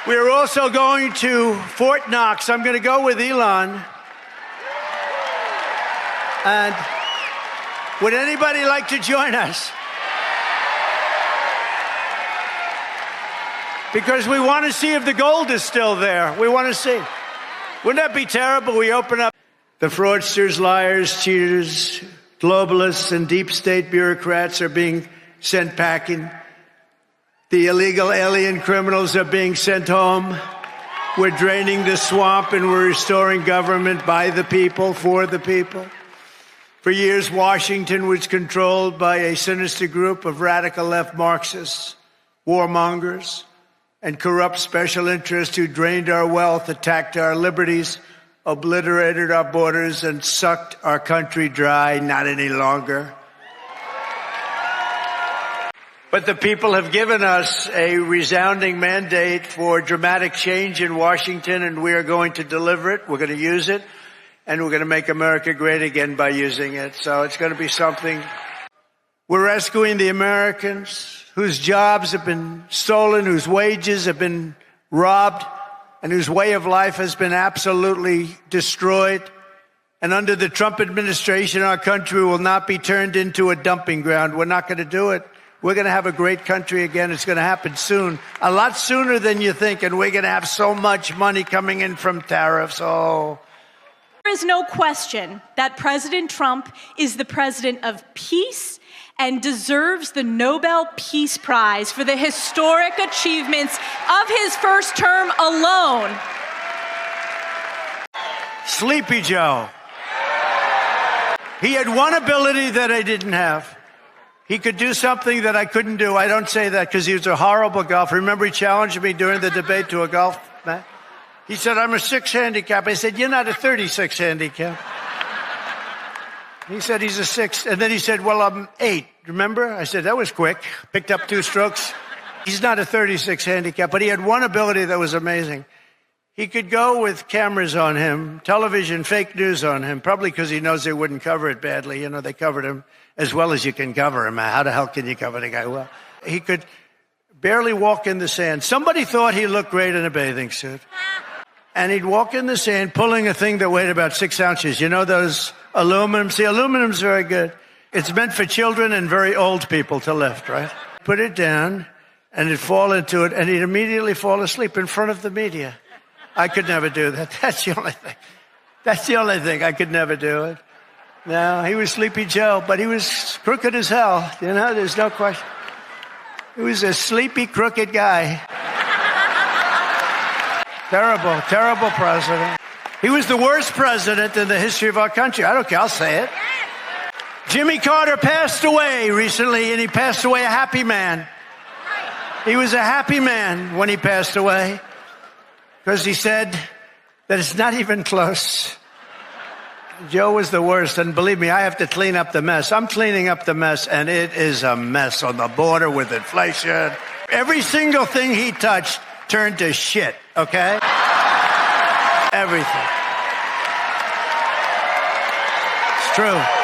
We're also going to Fort Knox. I'm going to go with Elon. And would anybody like to join us? Because we want to see if the gold is still there. We want to see. Wouldn't that be terrible? We open up the fraudsters, liars, cheaters, globalists, and deep state bureaucrats are being sent packing. The illegal alien criminals are being sent home. We're draining the swamp and we're restoring government by the people, for the people. For years, Washington was controlled by a sinister group of radical left Marxists, warmongers, and corrupt special interests who drained our wealth, attacked our liberties, obliterated our borders, and sucked our country dry. Not any longer. But the people have given us a resounding mandate for dramatic change in Washington, and we are going to deliver it. We're going to use it, and we're going to make America great again by using it. So it's going to be something. We're rescuing the Americans whose jobs have been stolen, whose wages have been robbed, and whose way of life has been absolutely destroyed. And under the Trump administration, our country will not be turned into a dumping ground. We're not going to do it. We're going to have a great country again. It's going to happen soon, a lot sooner than you think, and we're going to have so much money coming in from tariffs. Oh. There is no question that President Trump is the president of peace and deserves the Nobel Peace Prize for the historic achievements of his first term alone. Sleepy Joe. He had one ability that I didn't have. He could do something that I couldn't do. I don't say that because he was a horrible golfer. Remember, he challenged me during the debate to a golf match? He said, I'm a 6 handicap. I said, you're not a 36 handicap. He said he's a 6. And then he said, well, I'm 8. Remember? I said, that was quick. Picked up 2 strokes. He's not a 36 handicap, but he had one ability that was amazing. He could go with cameras on him, television, fake news on him, probably because he knows they wouldn't cover it badly. You know, they covered him as well as you can cover him. How the hell can you cover the guy well? He could barely walk in the sand. Somebody thought he looked great in a bathing suit. And he'd walk in the sand pulling a thing that weighed about 6 ounces. You know those aluminum? See, aluminum's very good. It's meant for children and very old people to lift, right? Put it down, and he'd fall into it, and he'd immediately fall asleep in front of the media. I could never do that. That's the only thing. That's the only thing. I could never do it. No, he was Sleepy Joe, but he was crooked as hell. You know, there's no question. He was a sleepy, crooked guy. Terrible, terrible president. He was the worst president in the history of our country. I don't care. I'll say it. Jimmy Carter passed away recently, and he passed away a happy man. He was a happy man when he passed away because he said that it's not even close. Joe was the worst, and believe me, I have to clean up the mess. I'm cleaning up the mess, and it is a mess on the border with inflation. Every single thing he touched turned to shit, okay? Everything. It's true.